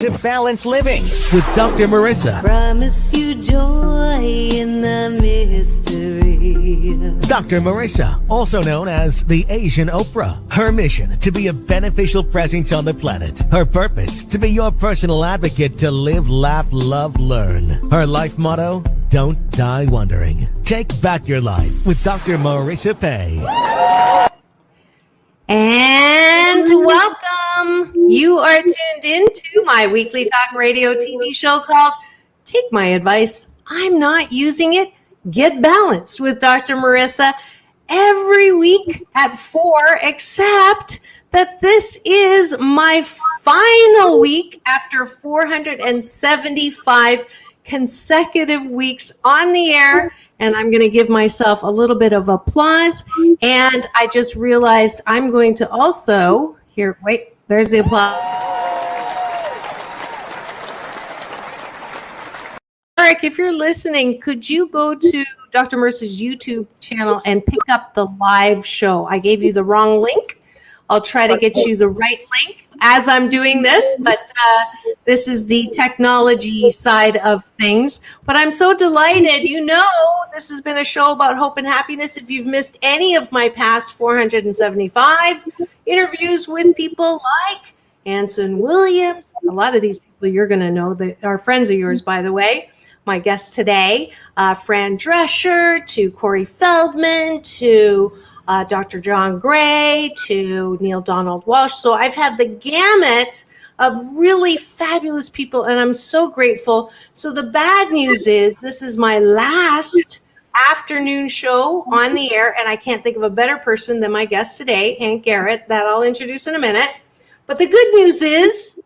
To Balance Living with Dr. Marissa. Promise you joy in the mystery. Dr. Marissa, also known as the Asian Oprah. Her mission, to be a beneficial presence on the planet. Her purpose, to be your personal advocate to live, laugh, love, learn. Her life motto, don't die wondering. Take back your life with Dr. Marissa Pay. And welcome. You are tuned into my weekly talk radio TV show called Take My Advice, I'm Not Using It, Get Balanced with Dr. Marissa every week at 4, except that this is my final week after 475 consecutive weeks on the air. And I'm going to give myself a little bit of applause. And I just realized I'm going to also, here, wait, there's the applause. Eric, if you're listening, could you go to Dr. Marissa's YouTube channel and pick up the live show? I gave you the wrong link. I'll try to get you the right link as I'm doing this, but this is the technology side of things. But I'm so delighted. You know, this has been a show about hope and happiness. If you've missed any of my past 475 interviews with people like Anson Williams, a lot of these people you're going to know that are friends of yours, by the way. My guest today, Fran Drescher, to Corey Feldman, to Dr. John Gray, to Neil Donald Walsh. So I've had the gamut of really fabulous people, and I'm so grateful. So the bad news is this is my last afternoon show on the air, and I can't think of a better person than my guest today, Hank Garrett, that I'll introduce in a minute. But the good news is,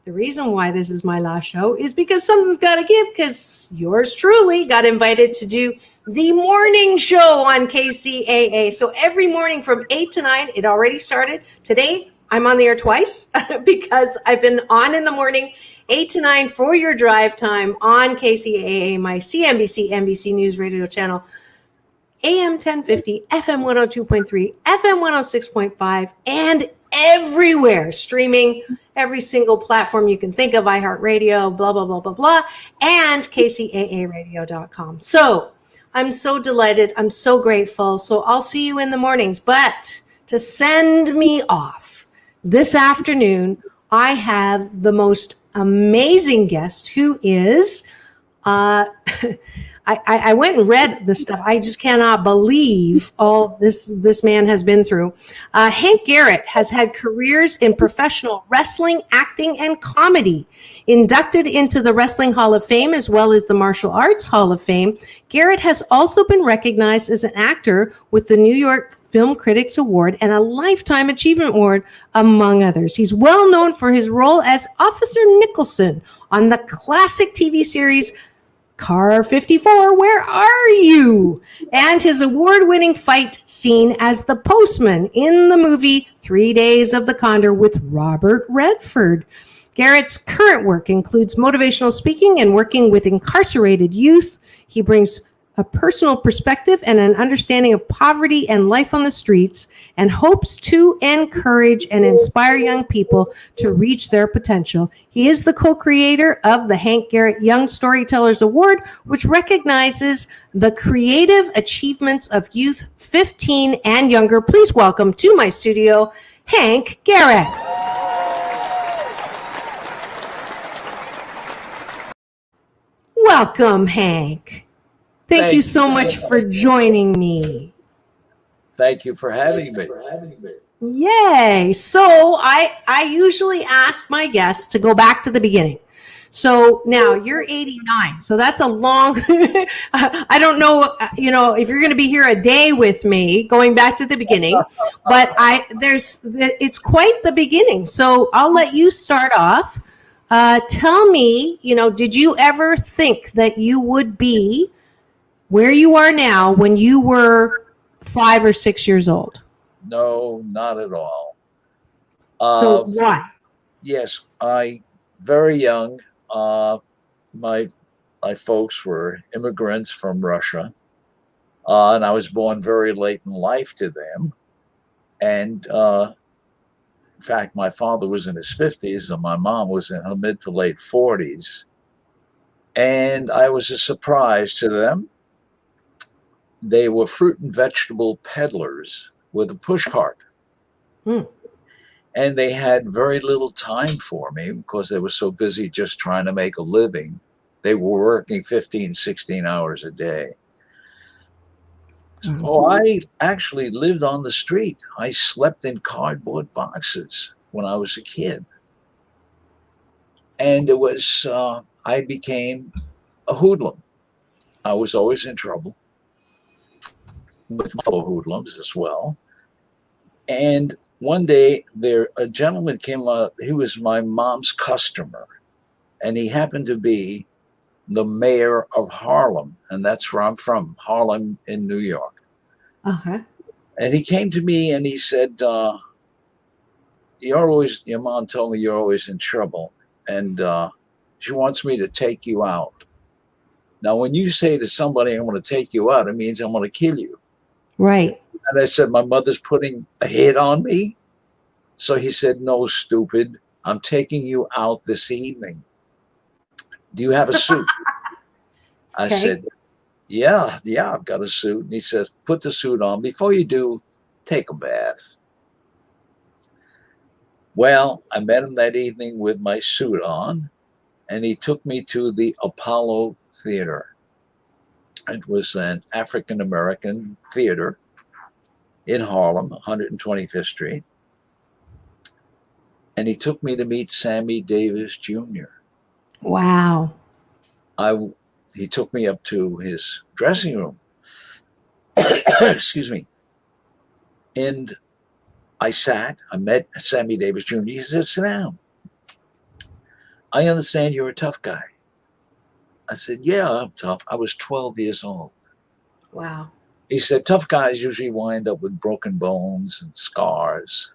the reason why this is my last show is because something's got to give, because yours truly got invited to do the morning show on KCAA. So every morning from 8 to 9, it already started. Today, I'm on the air twice because I've been on in the morning, 8 to 9 for your drive time on KCAA, my CNBC, NBC News radio channel, AM 1050, FM 102.3, FM 106.5, and everywhere, streaming every single platform you can think of, iHeartRadio, blah, blah, blah, blah, blah, and KCAAradio.com. So I'm so delighted. I'm so grateful. So I'll see you in the mornings. But to send me off this afternoon, I have the most amazing guest who is, I went and read the stuff. I just cannot believe all this man has been through. Hank Garrett has had careers in professional wrestling, acting, and comedy. Inducted into the Wrestling Hall of Fame as well as the Martial Arts Hall of Fame, Garrett has also been recognized as an actor with the New York Film Critics Award and a Lifetime Achievement Award, among others. He's well known for his role as Officer Nicholson on the classic TV series Car 54, Where Are You? And his award-winning fight scene as the postman in the movie 3 Days of the Condor with Robert Redford. Garrett's current work includes motivational speaking and working with incarcerated youth. He brings a personal perspective and an understanding of poverty and life on the streets, and hopes to encourage and inspire young people to reach their potential. He is the co-creator of the Hank Garrett Young Storytellers Award, which recognizes the creative achievements of youth 15 and younger. Please welcome to my studio, Hank Garrett. Welcome, Hank. Thank you so much for joining me. Thank you for having me. Yay. So I usually ask my guests to go back to the beginning. So now you're 89. So that's a long, I don't know, if you're going to be here a day with me going back to the beginning, but it's quite the beginning. So I'll let you start off. Tell me, did you ever think that you would be where you are now when you were 5 or 6 years old? No, not at all. So why? Yes, very young. My folks were immigrants from Russia, and I was born very late in life to them. And In fact, my father was in his 50s and my mom was in her mid to late 40s. And I was a surprise to them. They were fruit and vegetable peddlers with a push cart. Hmm. And they had very little time for me because they were so busy just trying to make a living. They were working 15, 16 hours a day. So I actually lived on the street. I slept in cardboard boxes when I was a kid. And it was, I became a hoodlum. I was always in trouble with my fellow hoodlums as well. And one day a gentleman came out. He was my mom's customer, and he happened to be the mayor of Harlem, and that's where I'm from, Harlem in New York. Uh-huh. And he came to me and he said, your mom told me you're always in trouble, and she wants me to take you out. Now, when you say to somebody, I'm going to take you out, it means I'm going to kill you. Right. And I said, my mother's putting a hit on me. So he said, no, stupid. I'm taking you out this evening. Do you have a suit? I said, yeah, I've got a suit. And he says, put the suit on. Before you do, take a bath. Well, I met him that evening with my suit on, and he took me to the Apollo Theater. It was an African-American theater in Harlem, 125th Street. And he took me to meet Sammy Davis Jr. Wow. He took me up to his dressing room. Excuse me. And I met Sammy Davis Jr. He said, sit down. I understand you're a tough guy. I said, yeah, I'm tough. I was 12 years old. Wow. He said, tough guys usually wind up with broken bones and scars,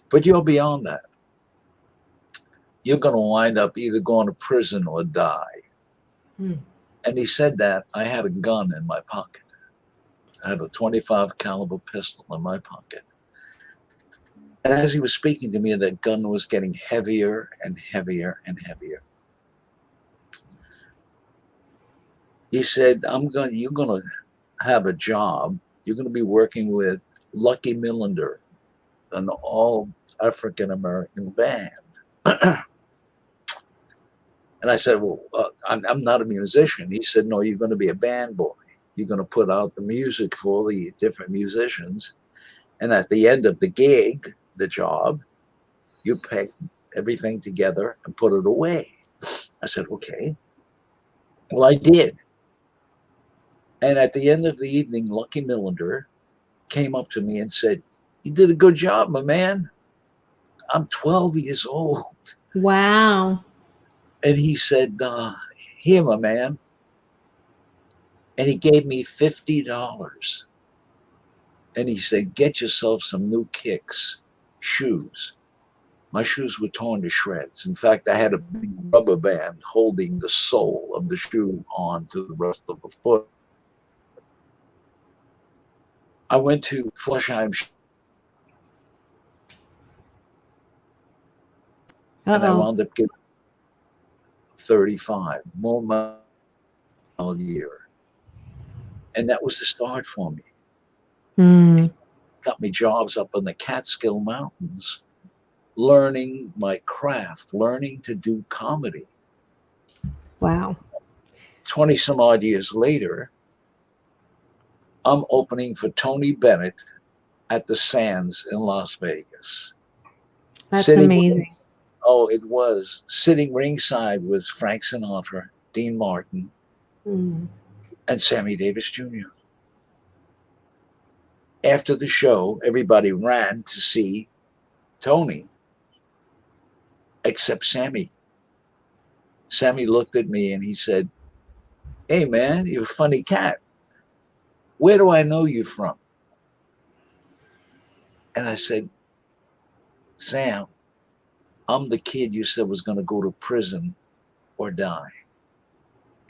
but you're beyond that. You're going to wind up either going to prison or die. And he said that. I had a gun in my pocket. I had a 25 caliber pistol in my pocket. And as he was speaking to me, that gun was getting heavier and heavier and heavier. He said, you're going to have a job. You're going to be working with Lucky Millinder, an all African-American band. And I said, well, I'm not a musician. He said, no, you're going to be a band boy. You're going to put out the music for the different musicians. And at the end of the gig, the job, you pack everything together and put it away. I said, okay. Well, I did. And at the end of the evening, Lucky Millinder came up to me and said, you did a good job, my man. I'm 12 years old. Wow. And he said, here, my man. And he gave me $50. And he said, get yourself some new kicks, shoes. My shoes were torn to shreds. In fact, I had a big rubber band holding the sole of the shoe on to the rest of the foot. I went to Flushheim, and I wound up getting 35 more miles a year. And that was the start for me. Got me jobs up in the Catskill Mountains, learning my craft, learning to do comedy. Wow. 20 some odd years later, I'm opening for Tony Bennett at the Sands in Las Vegas. That's amazing. It was. Sitting ringside was Frank Sinatra, Dean Martin, and Sammy Davis Jr. After the show, everybody ran to see Tony, except Sammy. Sammy looked at me and he said, hey, man, you're a funny cat. Where do I know you from? And I said, Sam, I'm the kid you said was going to go to prison or die.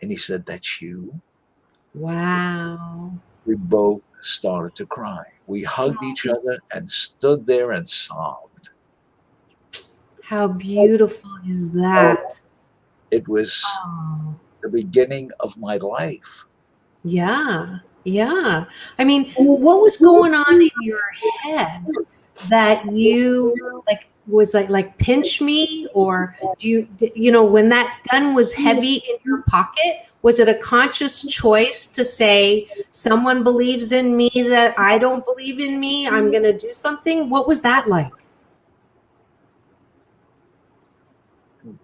And he said, that's you? Wow. We both started to cry. We hugged each other and stood there and sobbed. How beautiful is that? It was Oh. the beginning of my life. Yeah, yeah. I mean, what was going on in your head that you was like pinch me, or when that gun was heavy in your pocket, was it a conscious choice to say someone believes in me that I don't believe in me, I'm going to do something? What was that like?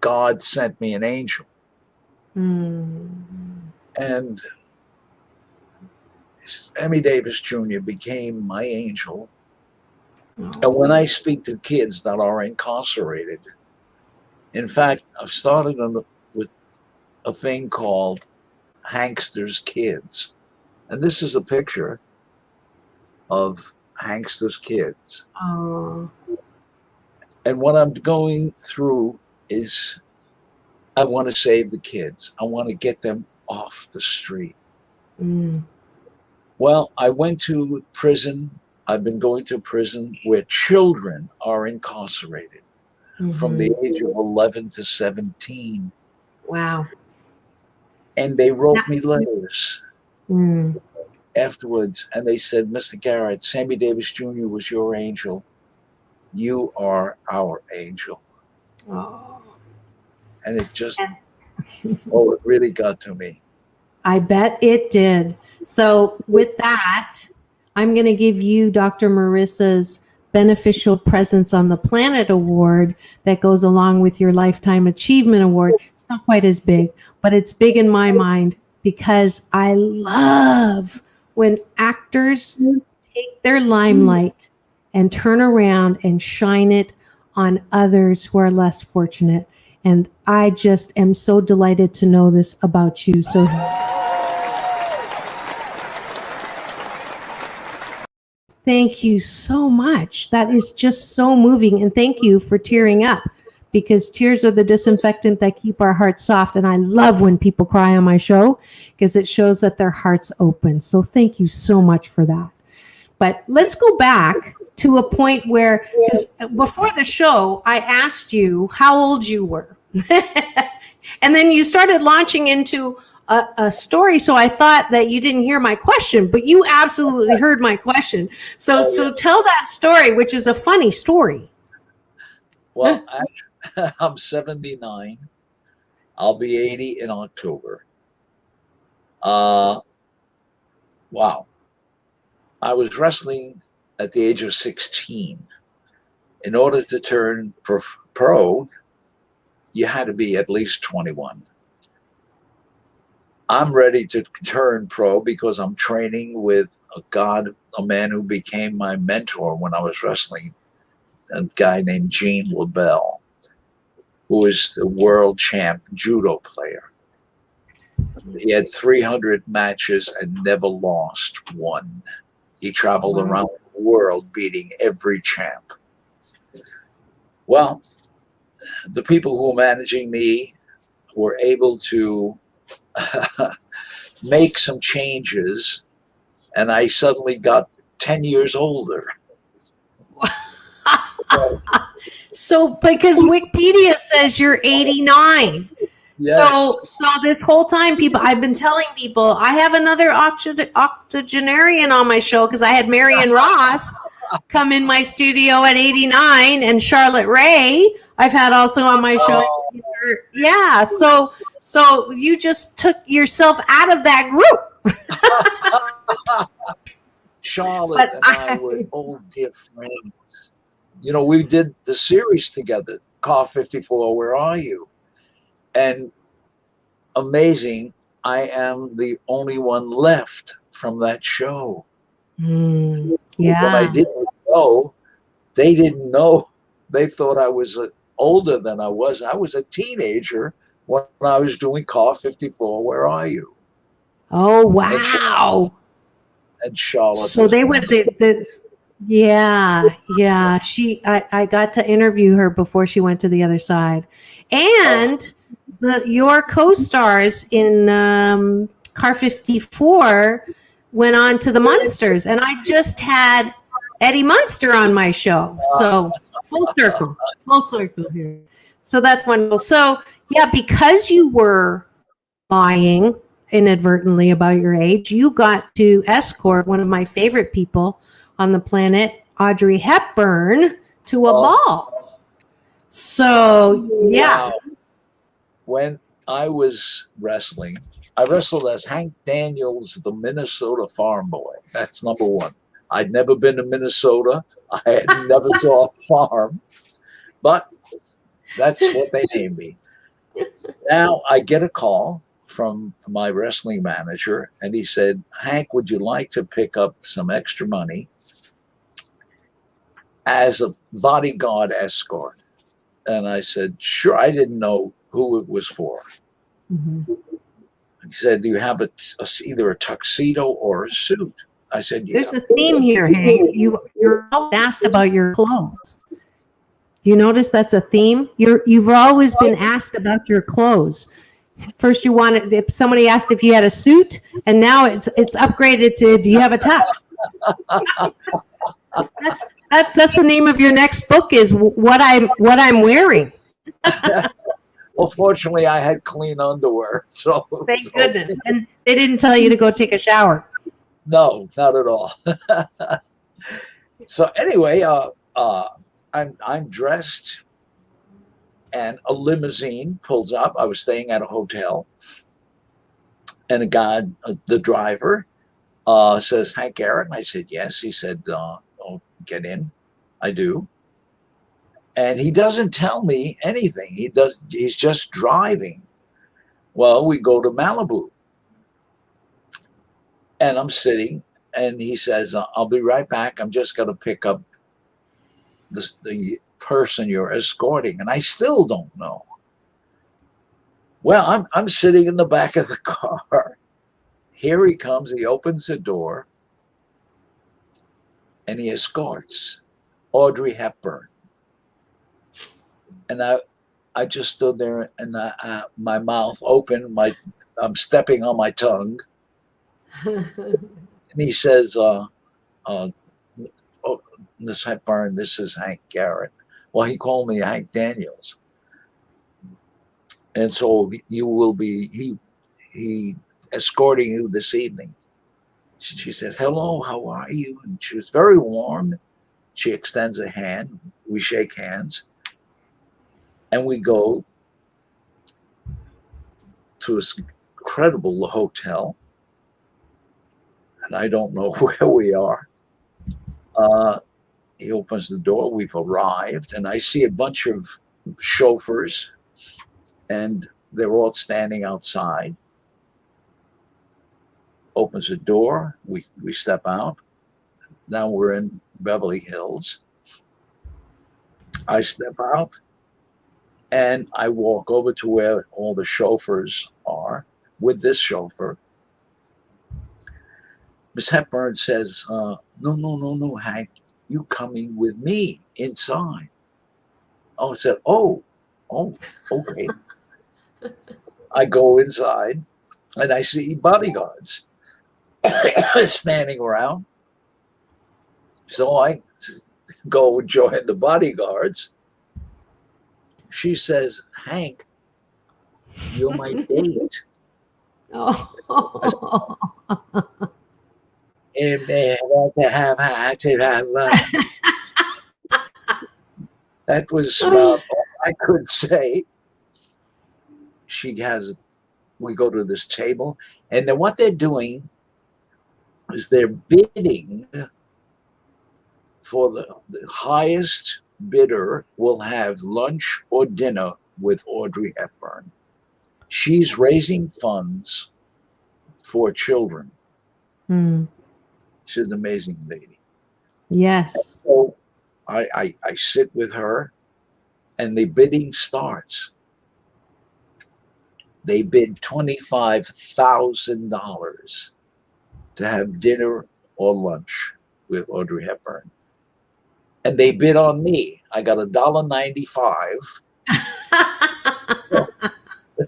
God sent me an angel. Hmm. And Sammy Davis Jr. became my angel. And when I speak to kids that are incarcerated, in fact, I've started with a thing called Hankster's Kids. And this is a picture of Hankster's Kids. Oh. And what I'm going through is I want to save the kids. I want to get them off the street. Mm. Well, I went to prison. I've been going to prison where children are incarcerated from the age of 11 to 17. Wow. And they wrote me letters Mm. afterwards. And they said, Mr. Garrett, Sammy Davis Jr. was your angel. You are our angel. Oh. And it just, it really got to me. I bet it did. So with that, I'm going to give you Dr. Marissa's Beneficial Presence on the Planet Award that goes along with your Lifetime Achievement Award. It's not quite as big, but it's big in my mind because I love when actors take their limelight and turn around and shine it on others who are less fortunate. And I just am so delighted to know this about you. So thank you so much. That is just so moving. And thank you for tearing up, because tears are the disinfectant that keep our hearts soft. And I love when people cry on my show because it shows that their heart's open. So thank you so much for that. But let's go back to a point where, because before the show, I asked you how old you were. And then you started launching into a story. So I thought that you didn't hear my question, but you absolutely heard my question. So tell that story, which is a funny story. Well, I'm 79. I'll be 80 in October. Wow. I was wrestling at the age of 16. In order to turn pro, you had to be at least 21. I'm ready to turn pro because I'm training with a man who became my mentor when I was wrestling, a guy named Gene LaBelle, who is the world champ judo player. He had 300 matches and never lost one. He traveled around the world beating every champ. Well, the people who were managing me were able to make some changes, and I suddenly got 10 years older. So because Wikipedia says you're 89. Yes. So this whole time, I've been telling people I have another octogenarian on my show because I had Marion Ross come in my studio at 89, and Charlotte Ray I've had also on my show. Yeah. So you just took yourself out of that group. Charlotte and I were old dear friends. You know, we did the series together, Car 54, Where Are You? And amazing, I am the only one left from that show. Yeah. When I didn't know, they didn't know. They thought I was older than I was. I was a teenager when I was doing Car 54, Where Are You? Oh, wow. And Charlotte. So they went, yeah. I got to interview her before she went to the other side. And your co-stars in Car 54 went on to the Munsters. And I just had Eddie Munster on my show. So Full circle. Full circle here. So that's wonderful. So, yeah, because you were lying inadvertently about your age, you got to escort one of my favorite people on the planet, Audrey Hepburn, to a ball. So, yeah. Wow. When I was wrestling, I wrestled as Hank Daniels, the Minnesota farm boy. That's number one. I'd never been to Minnesota. I had never saw a farm, but that's what they named me. Now I get a call from my wrestling manager, and he said, Hank, would you like to pick up some extra money as a bodyguard escort? And I said, sure. I didn't know who it was for. Mm-hmm. He said, do you have either a tuxedo or a suit? I said, yeah. There's a theme here, Hank. You're always asked about your clothes. Do you notice that's a theme? You've always been asked about your clothes. First, you wanted if somebody asked if you had a suit, and now it's upgraded to do you have a tux? That's the name of your next book is what I'm wearing. Well, fortunately, I had clean underwear, so thank goodness. And they didn't tell you to go take a shower. No, not at all. So anyway, I'm dressed, and a limousine pulls up. I was staying at a hotel, and a guy, the driver, says, Hank Garrett? And I said, yes. He said, oh, get in. I do. And he doesn't tell me anything. He's just driving. Well, we go to Malibu. And I'm sitting, and he says, I'll be right back. I'm just going to pick up the person you're escorting. And I still don't know. Well, I'm sitting in the back of the car. Here he comes. He opens the door, and he escorts Audrey Hepburn. And I just stood there, and my mouth open. I'm stepping on my tongue. And he says, Miss Hepburn, this is Hank Garrett. Well, he called me Hank Daniels. And so you will be he escorting you this evening. She said, hello, how are you? And she was very warm. She extends a hand. We shake hands. And we go to this incredible hotel. And I don't know where we are. He opens the door. We've arrived. And I see a bunch of chauffeurs. And they're all standing outside. Opens the door. We step out. Now we're in Beverly Hills. I step out. And I walk over to where all the chauffeurs are with this chauffeur. Miss Hepburn says, no, Hank, you coming with me inside. Oh, I said, oh, okay. I go inside and I see bodyguards standing around. So I go and join the bodyguards. She says, Hank, you're my date. Oh. If they want to have that was about all I could say. We go to this table, and then what they're doing is they're bidding for the highest bidder will have lunch or dinner with Audrey Hepburn. She's raising funds for children. She's an amazing lady. Yes. And so I sit with her, and the bidding starts. They bid $25,000 to have dinner or lunch with Audrey Hepburn. And they bid on me. I got $1.95.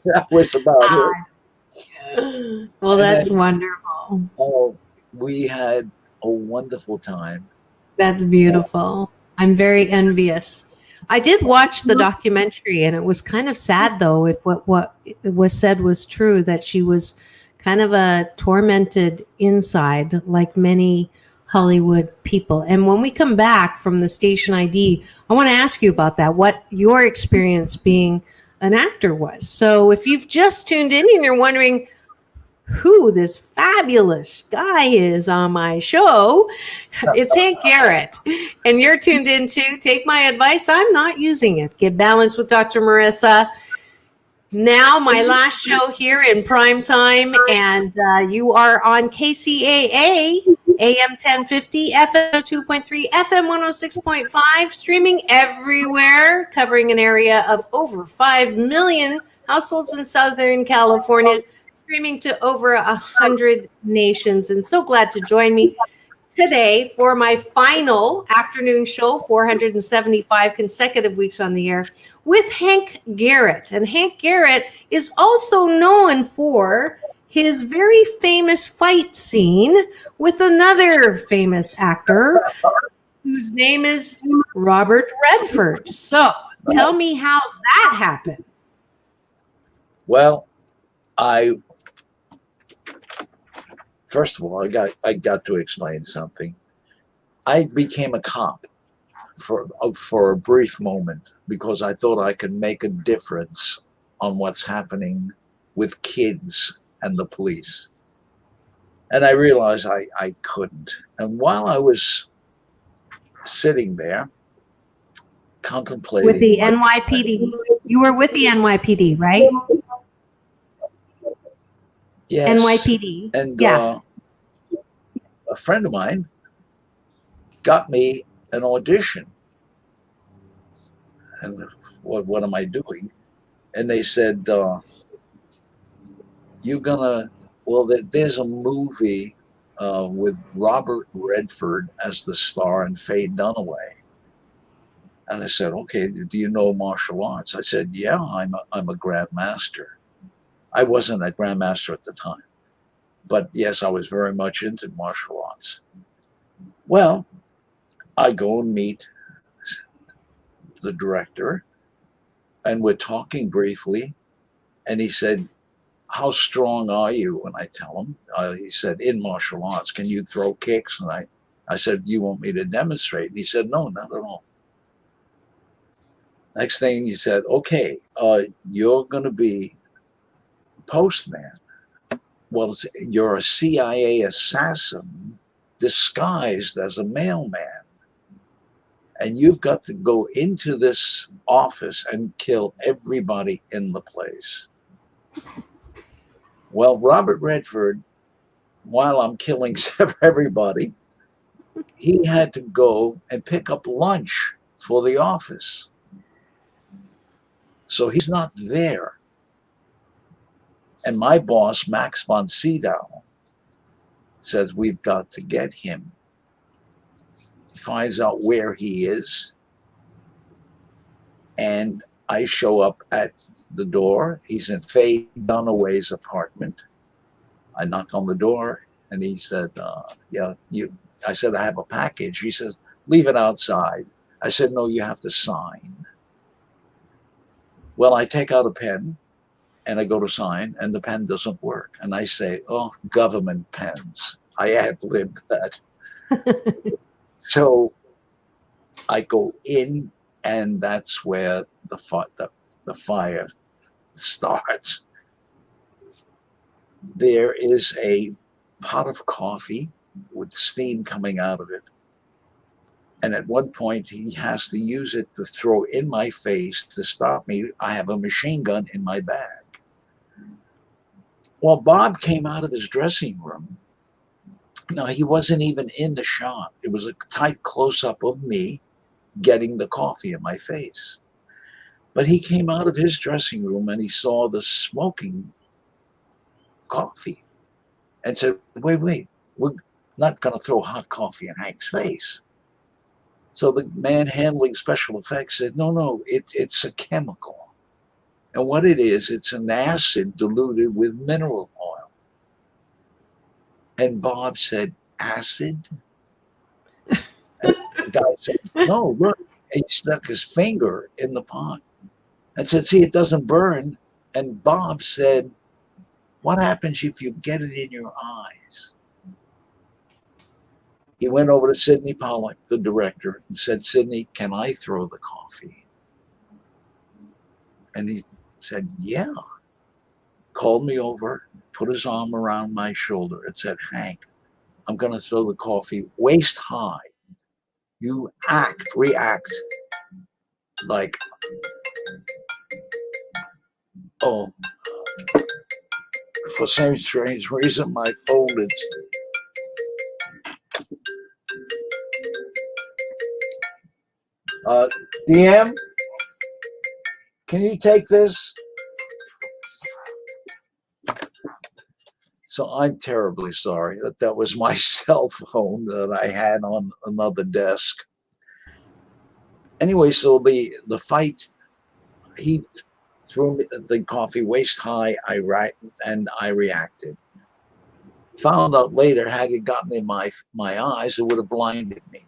That was about it. Well, that's wonderful. Oh, we had a wonderful time. That's beautiful. I'm very envious. I did watch the documentary, and it was kind of sad, though, if what was said was true, that she was kind of a tormented inside, like many Hollywood people. And when we come back from the station ID, I want to ask you about that, what your experience being an actor was. So if you've just tuned in and you're wondering who this fabulous guy is on my show, it's Hank Garrett. And you're tuned in to Take My Advice, I'm Not Using It. Get balanced with Dr. Marissa. Now, my last show here in prime time, and you are on KCAA, AM 1050, FM 2.3, FM 106.5, streaming everywhere, covering an area of over 5 million households in Southern California, streaming to over 100 nations. And so glad to join me today for my final afternoon show, 475 consecutive weeks on the air, with Hank Garrett. And Hank Garrett is also known for his very famous fight scene with another famous actor whose name is Robert Redford. So tell me how that happened. Well, first of all, I got to explain something. I became a cop for a brief moment because I thought I could make a difference on what's happening with kids and the police. And I realized I couldn't. And while I was sitting there contemplating with the NYPD, you were with the NYPD, right? Yes. NYPD. And yeah. A friend of mine got me an audition. And what am I doing? And they said, there's a movie with Robert Redford as the star and Faye Dunaway. And I said, okay, do you know martial arts? I said, yeah, I'm a grandmaster. I wasn't a grandmaster at the time, but yes, I was very much into martial arts. Well, I go and meet the director, and we're talking briefly, and he said, how strong are you? And I tell him, he said, in martial arts, can you throw kicks? And I said, you want me to demonstrate? And he said, no, not at all. Next thing he said, okay, you're going to be postman. Well, you're a CIA assassin disguised as a mailman, and you've got to go into this office and kill everybody in the place. Well, Robert Redford, while I'm killing everybody, he had to go and pick up lunch for the office. So he's not there. And my boss, Max von Sydow, says, we've got to get him. He finds out where he is. And I show up at the door. He's in Faye Dunaway's apartment. I knock on the door, and he said, I said, I have a package. He says, leave it outside. I said, no, you have to sign. Well, I take out a pen, and I go to sign, and the pen doesn't work. And I say, oh, government pens. I ad-libbed that. So I go in, and that's where the fire starts. There is a pot of coffee with steam coming out of it. And at one point, he has to use it to throw in my face to stop me. I have a machine gun in my bag. Well, Bob came out of his dressing room. Now, he wasn't even in the shot. It was a tight close-up of me getting the coffee in my face. But he came out of his dressing room and he saw the smoking coffee and said, wait, we're not going to throw hot coffee in Hank's face. So the man handling special effects said, no, it's a chemical. And what it is, it's an acid diluted with mineral oil. And Bob said, acid? And the guy said, no, look. he stuck his finger in the pot and said, see, it doesn't burn. And Bob said, what happens if you get it in your eyes? He went over to Sidney Pollack, the director, and said, Sidney, can I throw the coffee? And he said, yeah. Called me over, put his arm around my shoulder and said, Hank, I'm going to throw the coffee waist high. You react like, oh, for some strange reason, my phone is. DM, can you take this? So I'm terribly sorry that was my cell phone that I had on another desk. Anyway, so the fight, he threw the coffee waist high, and I reacted. Found out later, had it gotten in my eyes, it would have blinded me.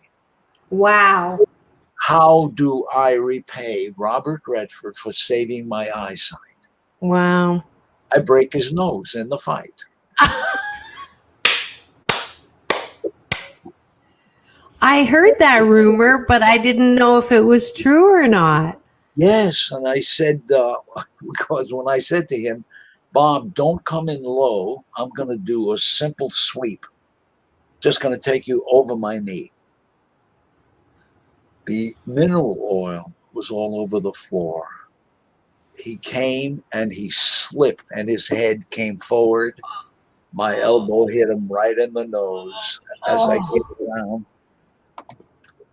Wow. How do I repay Robert Redford for saving my eyesight? Wow. I break his nose in the fight. I heard that rumor, but I didn't know if it was true or not. Yes, and I said, because when I said to him, Bob, don't come in low. I'm going to do a simple sweep. Just going to take you over my knee. The mineral oil was all over the floor. He came and he slipped and his head came forward. My elbow hit him right in the nose as I came around.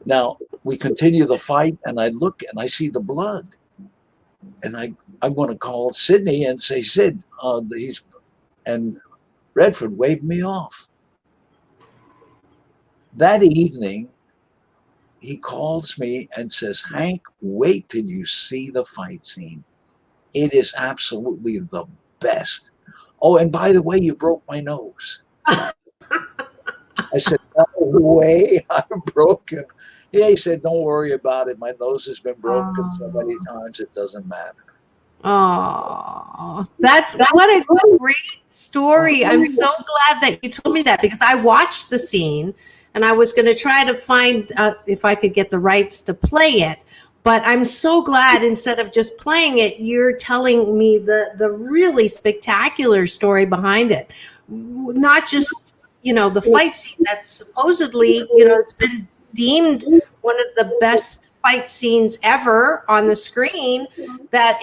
Now, we continue the fight and I look and I see the blood. And I'm going to call Sidney and say, Sid, and Redford waved me off. That evening, he calls me and says, Hank, wait till you see the fight scene. It is absolutely the best. Oh, and by the way, you broke my nose. I said, no way, I'm broken. Yeah, he said, don't worry about it. My nose has been broken so many times, it doesn't matter. Oh, what a great story. I'm so glad that you told me that because I watched the scene and I was going to try to find if I could get the rights to play it. But I'm so glad instead of just playing it, you're telling me the really spectacular story behind it. Not just, the fight scene that's supposedly, it's been deemed one of the best fight scenes ever on the screen, that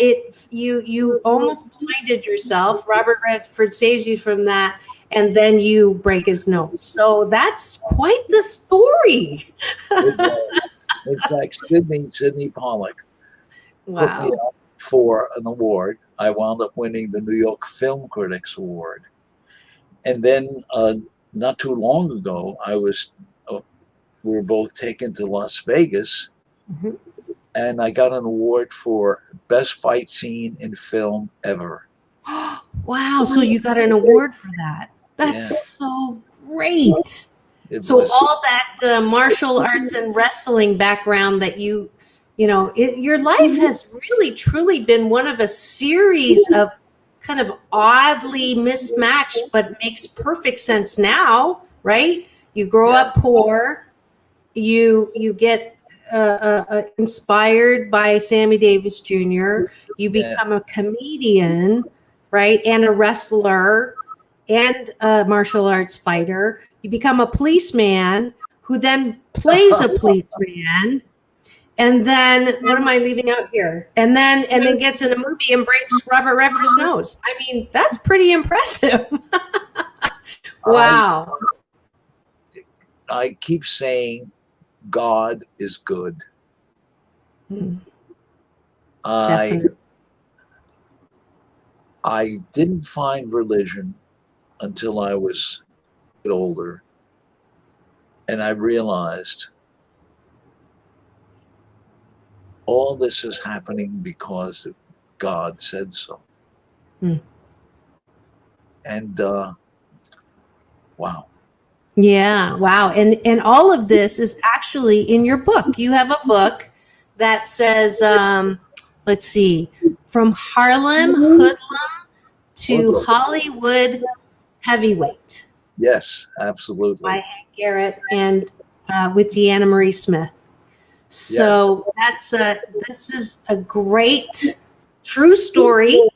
you almost blinded yourself. Robert Redford saves you from that, and then you break his nose. So that's quite the story. In fact, Sidney Pollack put me up for an award. I wound up winning the New York Film Critics Award. And then not too long ago, we were both taken to Las Vegas, and I got an award for best fight scene in film ever. Wow! So you got an award for that? That's so great. All that martial arts and wrestling background that your life has really truly been one of a series of kind of oddly mismatched, but makes perfect sense now, right? You grow up poor. You get inspired by Sammy Davis Jr. You become a comedian, right? And a wrestler and a martial arts fighter. You become a policeman who then plays a policeman. And then what am I leaving out here? And then gets in a movie and breaks Robert Redford's nose. I mean, that's pretty impressive. Wow. I keep saying God is good. I didn't find religion until I was a bit older, and I realized all this is happening because God said so. And wow. Yeah, wow. And all of this is actually in your book. You have a book that says, let's see, from Harlem Hoodlum to Hollywood Heavyweight. Yes, absolutely. By Hank Garrett and with Deanna Marie Smith. So this is a great true story.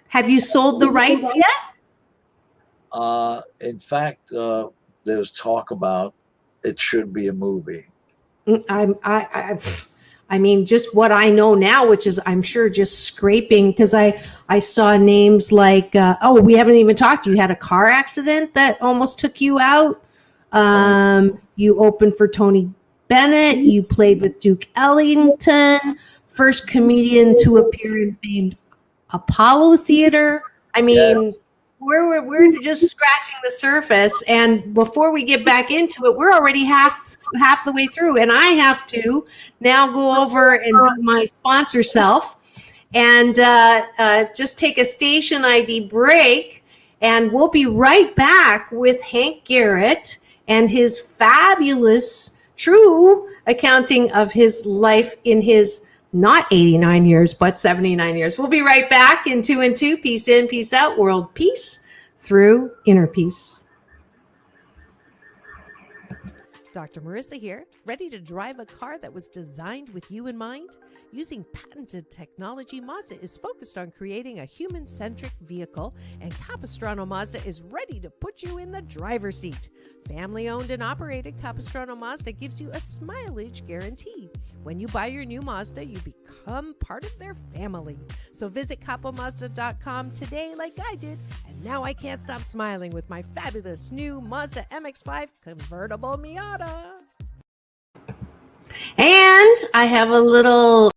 Have you sold the rights yet? In fact, there's talk about it should be a movie. I mean, just what I know now, which is I'm sure just scraping, because I saw names like, we haven't even talked. You had a car accident that almost took you out. You opened for Tony Bennett. You played with Duke Ellington, first comedian to appear in famed Apollo Theater. I mean, we're just scratching the surface, and before we get back into it, we're already half the way through, and I have to now go over and be my sponsor self and just take a station ID break, and we'll be right back with Hank Garrett and his fabulous true accounting of his life in his not 89 years, but 79 years. We'll be right back in 2 and 2. Peace in, peace out, world peace through inner peace. Dr. Marissa here, ready to drive a car that was designed with you in mind? Using patented technology, Mazda is focused on creating a human-centric vehicle, and Capistrano Mazda is ready to put you in the driver's seat. Family-owned and operated, Capistrano Mazda gives you a mileage guarantee. When you buy your new Mazda, you become part of their family. So visit capomazda.com today like I did, and now I can't stop smiling with my fabulous new Mazda MX-5 convertible Miata. And I have a little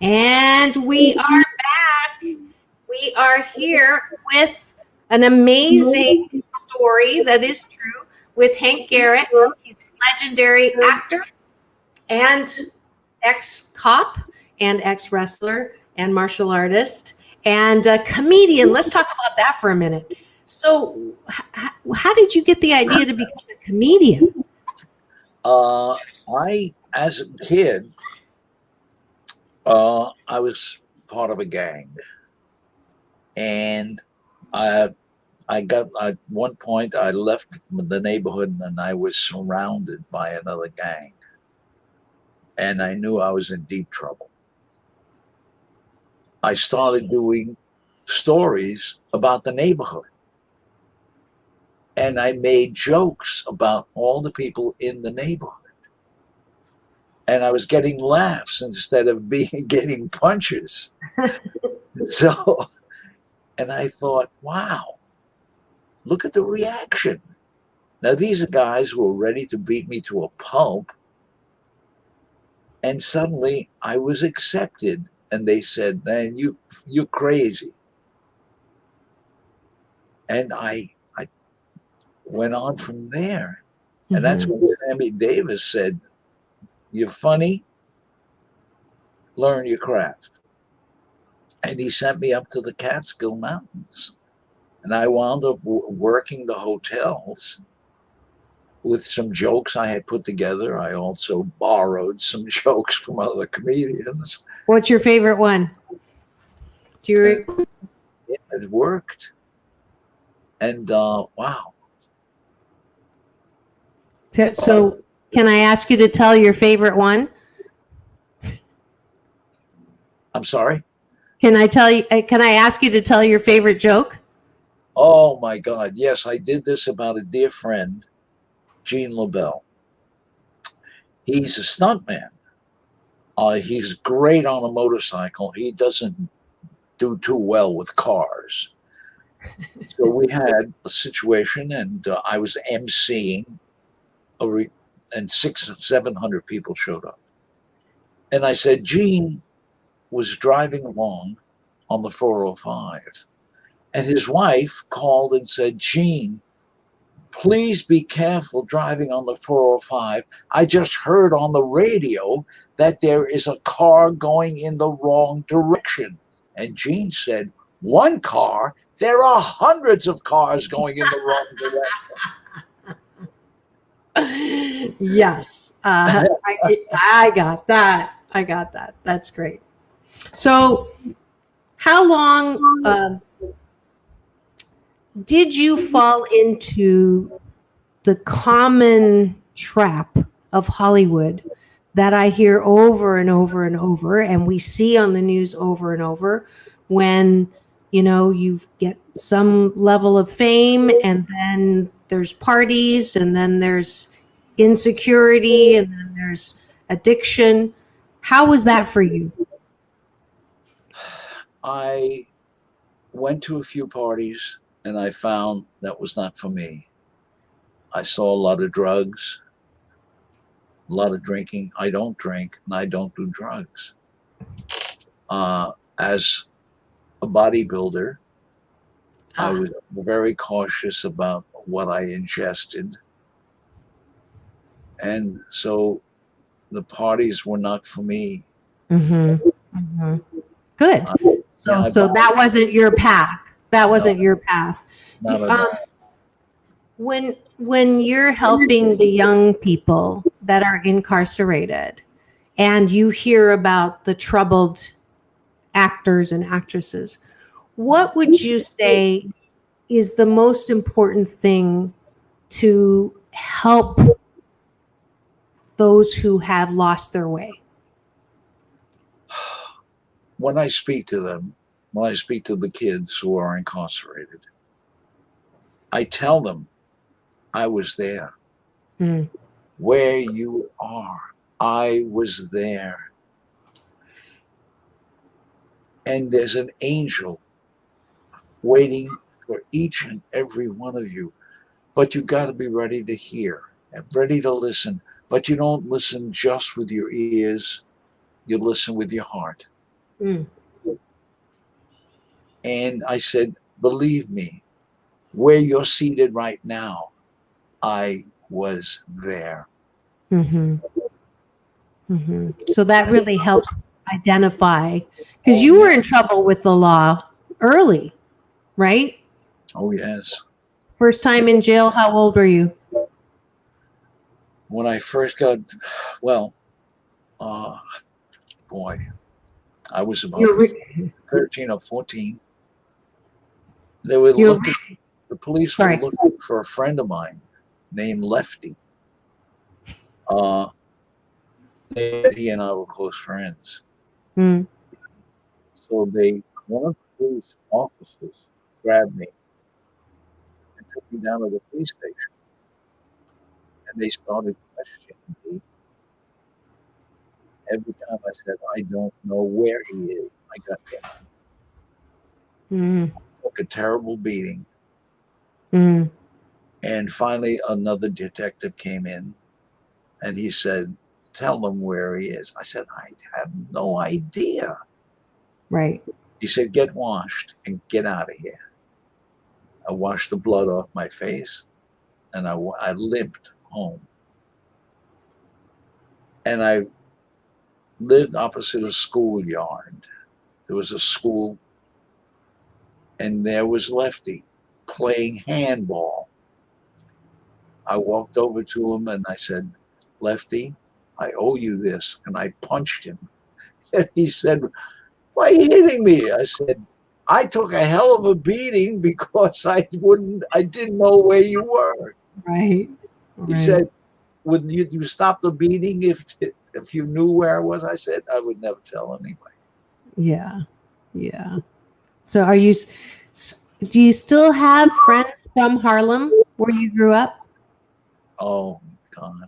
and we are back. We are here with an amazing story that is true with Hank Garrett. He's a legendary actor and ex-cop and ex-wrestler and martial artist and a comedian. Let's talk about that for a minute. So how did you get the idea to become a comedian? I, as a kid, I was part of a gang, and at one point I left the neighborhood and I was surrounded by another gang, and I knew I was in deep trouble. I started doing stories about the neighborhood, and I made jokes about all the people in the neighborhood. And I was getting laughs instead of getting punches. So, and I thought, wow, look at the reaction. Now, these are guys who were ready to beat me to a pulp. And suddenly I was accepted. And they said, man, you're crazy. And I went on from there. Mm-hmm. And that's when Sammy Davis said, you're funny, learn your craft. And he sent me up to the Catskill Mountains. And I wound up working the hotels with some jokes I had put together. I also borrowed some jokes from other comedians. What's your favorite one? It worked. And wow. So, can I ask you to tell your favorite one? I'm sorry? Can I tell you? Can I ask you to tell your favorite joke? Oh my God. Yes, I did this about a dear friend, Gene LaBelle. He's a stuntman. He's great on a motorcycle. He doesn't do too well with cars. So we had a situation, and I was emceeing, and 600-700 people showed up. And I said, Gene was driving along on the 405, and his wife called and said, Gene, please be careful driving on the 405. I just heard on the radio that there is a car going in the wrong direction. And Gene said, one car? There are hundreds of cars going in the wrong direction. Yes, I got that. I got that. That's great. So, how long did you fall into the common trap of Hollywood that I hear over and over and over, and we see on the news over and over, when you get some level of fame, and then there's parties, and then there's insecurity, and then there's addiction? How was that for you? I went to a few parties, and I found that was not for me. I saw a lot of drugs, a lot of drinking. I don't drink, and I don't do drugs. As a bodybuilder, I was very cautious about what I ingested. And so the parties were not for me. Mm-hmm. Mm-hmm. Good. So that wasn't your path. That wasn't your path. Not at all. When you're helping the young people that are incarcerated, and you hear about the troubled actors and actresses, what would you say is the most important thing to help those who have lost their way? When I speak to them, when I speak to the kids who are incarcerated, I tell them I was there. Where you are, I was there. And there's an angel waiting for each and every one of you. But you got to be ready to hear and ready to listen. But you don't listen just with your ears. You listen with your heart. And I said, believe me, where you're seated right now, I was there. So that really helps identify, because you were in trouble with the law early, right? Oh, yes. First time in jail, how old were you? When I first got, well, boy, I was about 13 or 14. They were looking, the police were looking for a friend of mine named Lefty. He and I were close friends. So one of the police officers grabbed me and took me down to the police station. And they started questioning me. Every time I said, I don't know where he is, I got down. I took a terrible beating. And finally, another detective came in, and he said, tell them where he is. I said, I have no idea. Right. He said, get washed and get out of here. I washed the blood off my face, and I limped home. And I lived opposite a schoolyard. There was a school, and there was Lefty playing handball. I walked over to him and I said, Lefty, I owe you this. And I punched him. And he said, why are you hitting me? I said, I took a hell of a beating because I didn't know where you were. Right. He Right. said, would you stop the beating if you knew where I was? I said, I would never tell anybody. Yeah. Yeah. So do you still have friends from Harlem where you grew up? Oh, God.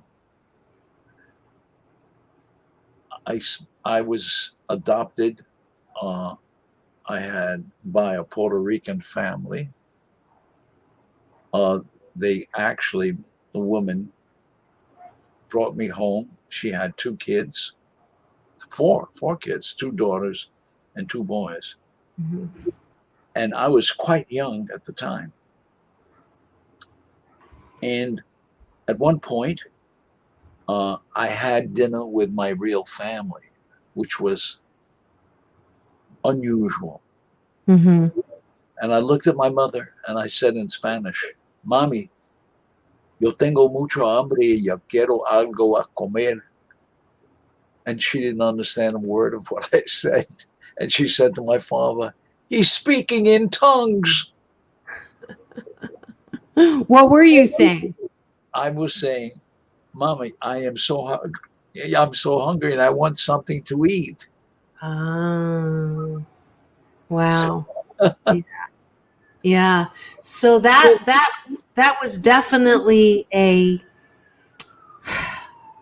I was adopted. I had by a Puerto Rican family. They actually, the woman brought me home. She had two kids, four kids, two daughters and two boys. Mm-hmm. And I was quite young at the time. And at one point, I had dinner with my real family, which was unusual. Mm-hmm. And I looked at my mother and I said in Spanish, Mami, yo tengo mucho hambre y yo quiero algo a comer. And she didn't understand a word of what I said. And she said to my father, he's speaking in tongues. What were you saying? I was saying, Mommy, I'm so hungry and I want something to eat. Oh, wow. Yeah. Yeah. So that was definitely a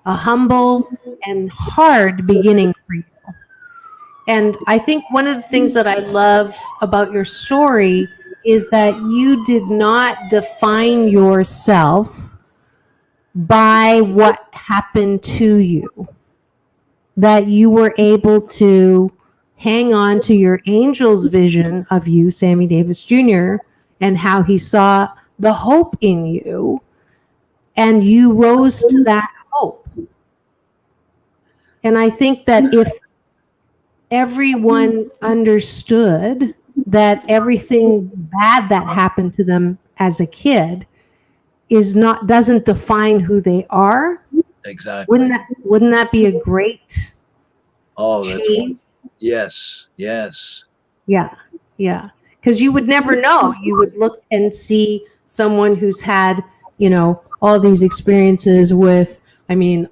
humble and hard beginning for you. And I think one of the things that I love about your story is that you did not define yourself by what happened to you, that you were able to hang on to your angel's vision of you, Sammy Davis Jr., and how he saw the hope in you, and you rose to that hope. And I think that if everyone understood that everything bad that happened to them as a kid doesn't define who they are, Exactly. wouldn't that be a great change? Yes. Yeah, yeah. Because you would never know. You would look and see someone who's had, all these experiences with,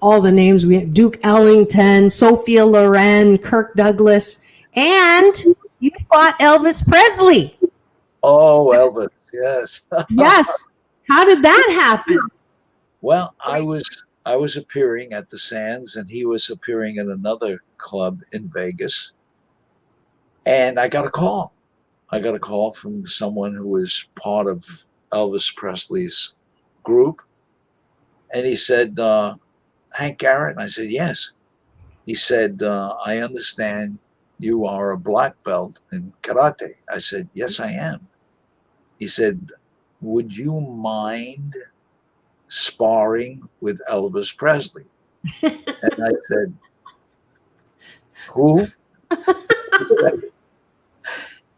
all the names we have, Duke Ellington, Sophia Loren, Kirk Douglas, and you fought Elvis Presley. Oh, Elvis, yes. Yes. How did that happen? Well, I was appearing at the Sands and he was appearing in another club in Vegas. And I got a call. I got a call from someone who was part of Elvis Presley's group. And he said, Hank Garrett? And I said, yes. He said, I understand you are a black belt in karate. I said, yes, I am. He said, would you mind sparring with Elvis Presley? And I said, who? He said,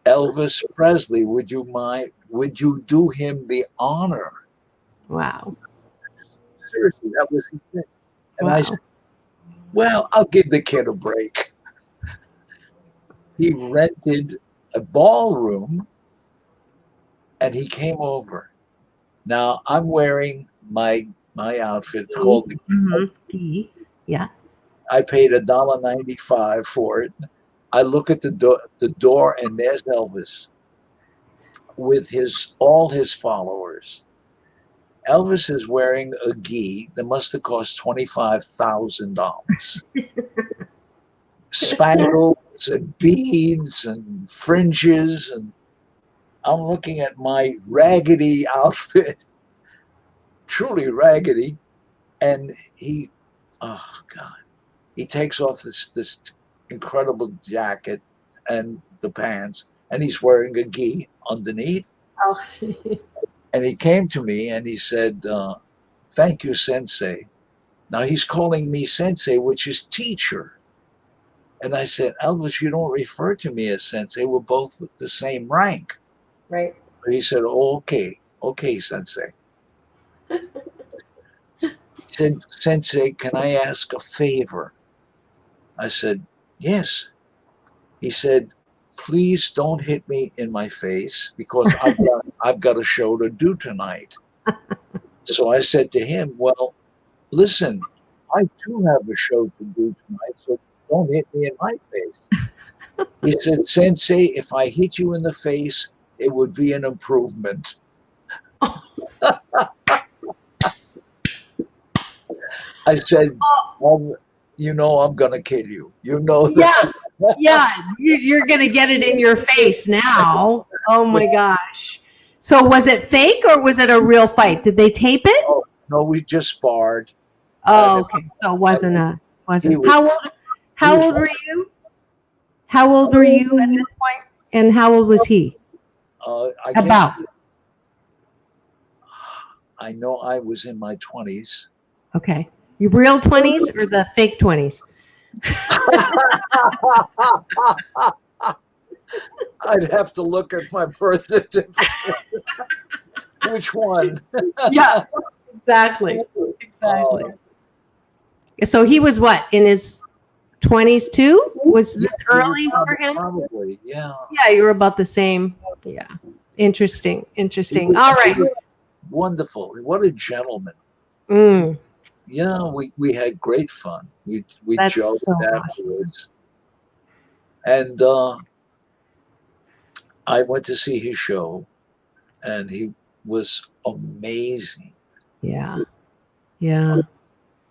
Elvis Presley, would you do him the honor? Wow. Seriously, that was his thing. And Wow. I said, well, I'll give the kid a break. He rented a ballroom and he came over. Now I'm wearing my outfit called Mm-hmm. Yeah. I paid $1.95 for it. I look at the door and there's Elvis with all his followers. Elvis is wearing a gi that must have cost $25,000. Spangles and beads and fringes, and I'm looking at my raggedy outfit, truly raggedy, and oh God, he takes off this incredible jacket and the pants, and he's wearing a gi underneath. Oh. And he came to me and he said, thank you, Sensei. Now he's calling me Sensei, which is teacher. And I said, Elvis, you don't refer to me as Sensei. We're both the same rank. Right. He said, oh, okay, Sensei. He said, Sensei, can I ask a favor? I said, yes. He said, please don't hit me in my face because I've got a show to do tonight. So I said to him, well, listen, I too have a show to do tonight, so don't hit me in my face. He said, Sensei, if I hit you in the face, it would be an improvement. I said, you know I'm going to kill you. You know that. Yeah, you're going to get it in your face now. Oh, my gosh. So was it fake or was it a real fight? Did they tape it? Oh, no, we just sparred. Oh, okay. So it wasn't. How old were you? How old were you at this point? And how old was he? I know I was in my 20s. Okay. Your real 20s or the fake 20s? I'd have to look at my birth certificate. Which one? Yeah, exactly. So he was what, in his 20s too? Was this early for him? Probably, yeah. Yeah, you were about the same. Yeah. Interesting. All right. Wonderful. What a gentleman. Yeah, we had great fun. We joked afterwards. And I went to see his show, and he was amazing. Yeah.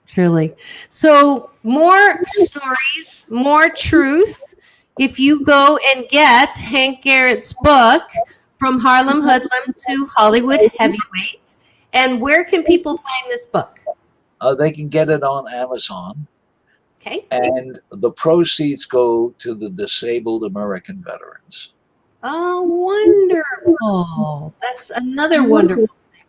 Truly. So more stories, more truth. If you go and get Hank Garrett's book, From Harlem Hoodlum to Hollywood Heavyweight, and where can people find this book? They can get it on Amazon. Okay. And the proceeds go to the disabled American veterans. Oh, wonderful. That's another wonderful thing.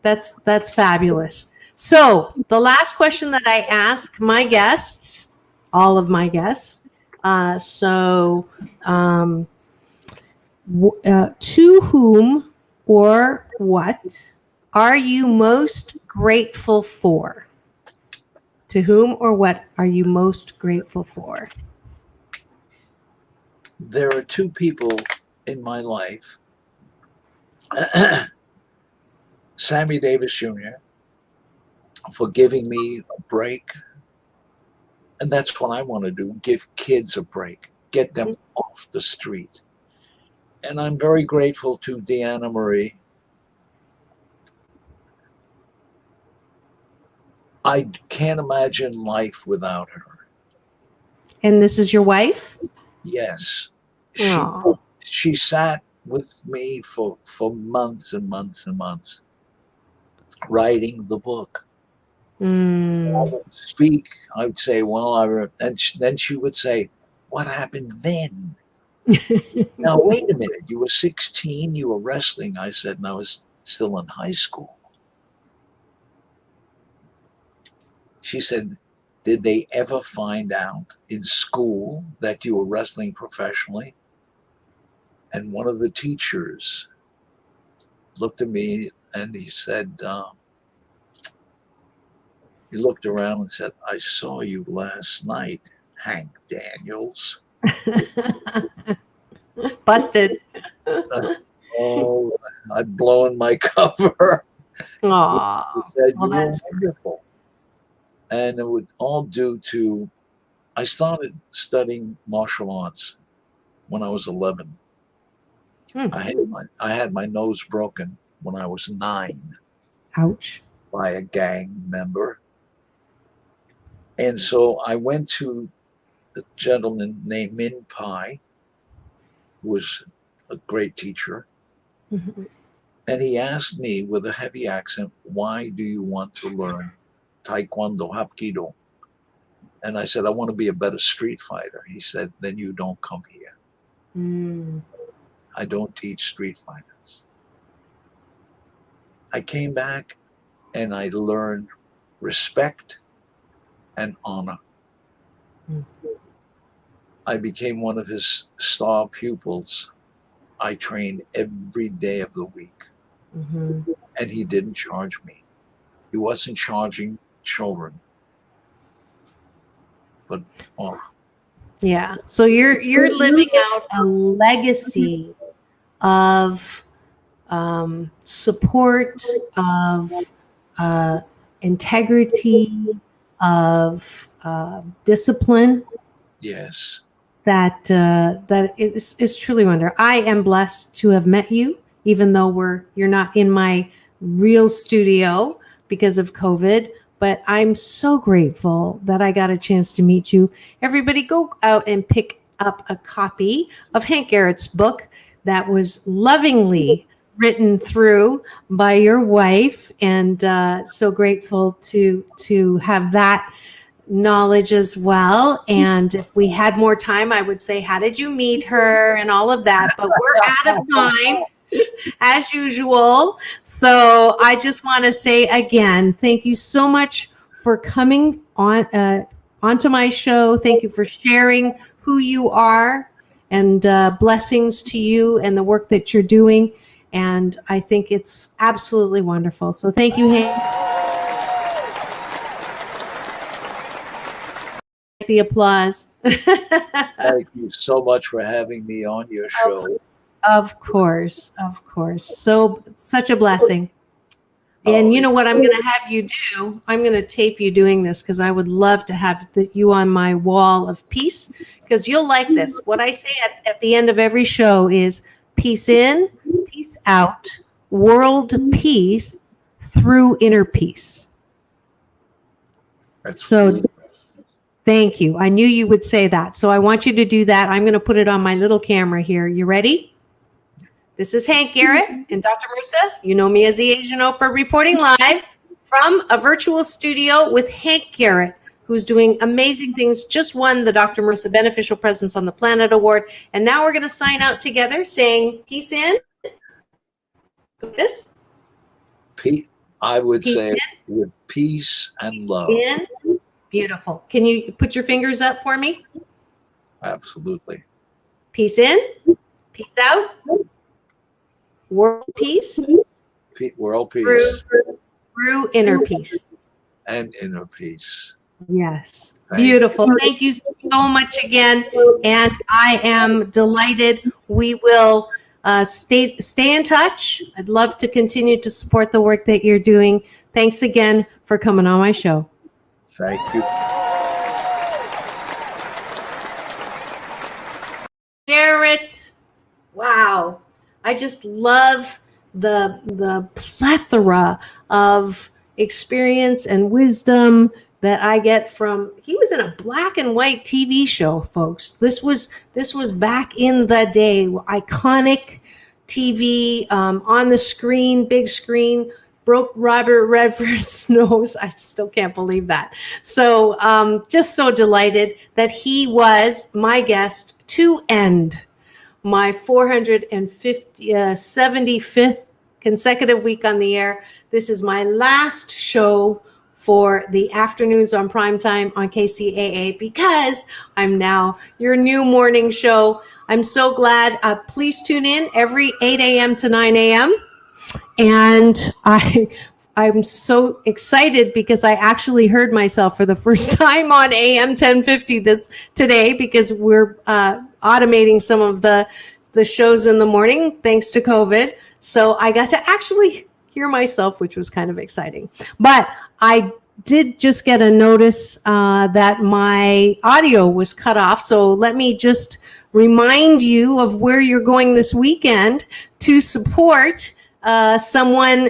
That's fabulous. So the last question that I ask my guests, all of my guests, to whom or what are you most grateful for? To whom or what are you most grateful for? There are two people in my life. Sammy Davis Jr. for giving me a break. And that's what I want to do, give kids a break, get them off the street. And I'm very grateful to Deanna Marie. I can't imagine life without her. And this is your wife? Yes. Aww. She sat with me for months and months and months, writing the book. I would speak. I would say, well, then she would say, what happened then? Now, wait a minute. You were 16. You were wrestling. I said, and I was still in high school. She said, did they ever find out in school that you were wrestling professionally? And one of the teachers looked at me and he said, he looked around and said, I saw you last night, Hank Daniels. Busted. Oh, I'd blown my cover. Aww. He said, you were wonderful. And it was all due to, I started studying martial arts when I was 11. I had my nose broken when I was 9. Ouch. By a gang member. And so I went to a gentleman named Min Pai, who was a great teacher. And he asked me with a heavy accent, why do you want to learn Taekwondo, Hapkido? And I said, I want to be a better street fighter. He said, then you don't come here. I don't teach street fighters. I came back and I learned respect and honor. I became one of his star pupils. I trained every day of the week. And he didn't charge me. He wasn't charging children. But Yeah. So you're living out a legacy of support, of integrity, of discipline. Yes. That is truly wonder. I am blessed to have met you, even though you're not in my real studio because of COVID. But I'm so grateful that I got a chance to meet you. Everybody, go out and pick up a copy of Hank Garrett's book that was lovingly written through by your wife, and so grateful to have that knowledge as well. And if we had more time, I would say, how did you meet her and all of that, but we're out of time as usual. So I just want to say again, thank you so much for coming on onto my show. Thank you for sharing who you are, and blessings to you and the work that you're doing. And I think it's absolutely wonderful. So thank you, Hank. The applause. Thank you so much for having me on your show. Of course. So such a blessing. And you know what I'm going to have you do? I'm going to tape you doing this, because I would love to have you on my wall of peace, because you'll like this. What I say at the end of every show is peace in, peace out, world peace through inner peace. That's so beautiful. Thank you. I knew you would say that. So I want you to do that. I'm going to put it on my little camera here. You ready? This is Hank Garrett and Dr. Marissa. You know me as the Asian Oprah, reporting live from a virtual studio with Hank Garrett, who's doing amazing things. Just won the Dr. Marissa Beneficial Presence on the Planet Award. And now we're going to sign out together saying peace in. This? I would Peace say in. with peace and love. In. Beautiful. Can you put your fingers up for me? Absolutely. Peace in, peace out, world peace, World peace. Through inner peace. And inner peace. Yes. Thank Beautiful. you. Thank you so much again. And I am delighted. We will stay in touch. I'd love to continue to support the work that you're doing. Thanks again for coming on my show. Thank you. Garrett. Wow. I just love the plethora of experience and wisdom that I get from. He was in a black and white TV show, folks. This was back in the day. Iconic TV, on the screen, big screen. Broke Robert Redford's nose. I still can't believe that. So just so delighted that he was my guest to end my 475th consecutive week on the air. This is my last show for the afternoons on primetime on KCAA, because I'm now your new morning show. I'm so glad. Please tune in every 8 a.m. to 9 a.m. And I'm so excited because I actually heard myself for the first time on AM 1050 today, because we're automating some of the shows in the morning thanks to COVID. So I got to actually hear myself, which was kind of exciting. But I did just get a notice that my audio was cut off. So let me just remind you of where you're going this weekend to support someone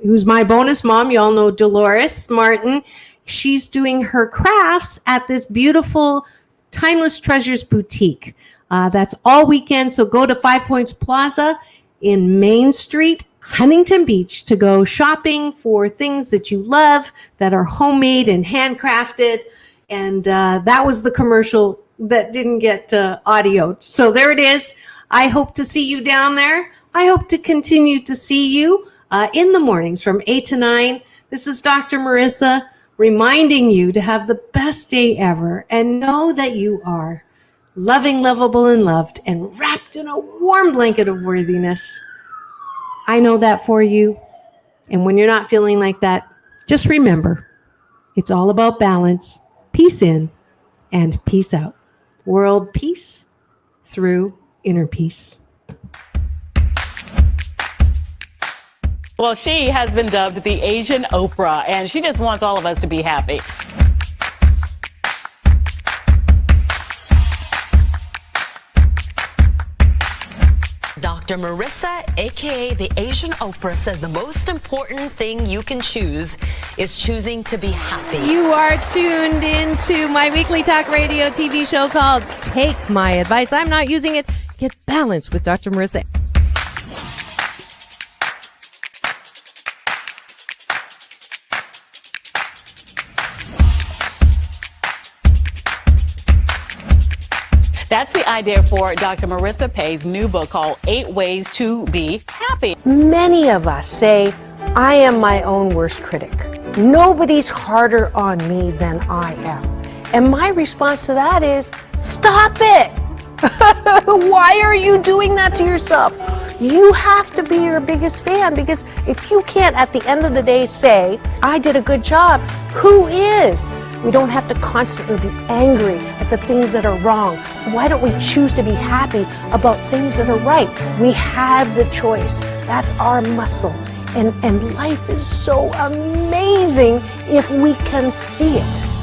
who's my bonus mom. You all know Dolores Martin. She's doing her crafts at this beautiful Timeless Treasures boutique. That's all weekend. So go to 5 Points Plaza in Main Street, Huntington Beach, to go shopping for things that you love that are homemade and handcrafted. And that was the commercial that didn't get audioed. So there it is. I hope to see you down there. I hope to continue to see you in the mornings from 8 to 9. This is Dr. Marissa reminding you to have the best day ever, and know that you are loving, lovable, and loved, and wrapped in a warm blanket of worthiness. I know that for you. And when you're not feeling like that, just remember, it's all about balance, peace in, and peace out. world peace through inner peace. Well, she has been dubbed the Asian Oprah, and she just wants all of us to be happy. Dr. Marissa, aka the Asian Oprah, says the most important thing you can choose is choosing to be happy. You are tuned into my weekly talk radio TV show called Take My Advice. I'm not using it. Get balanced with Dr. Marissa. That's the idea for Dr. Marissa Pay's new book called 8 Ways to Be Happy. Many of us say, I am my own worst critic. Nobody's harder on me than I am. And my response to that is, stop it! Why are you doing that to yourself? You have to be your biggest fan, because if you can't at the end of the day say, I did a good job, who is? We don't have to constantly be angry at the things that are wrong. Why don't we choose to be happy about things that are right? We have the choice. That's our muscle. And life is so amazing if we can see it.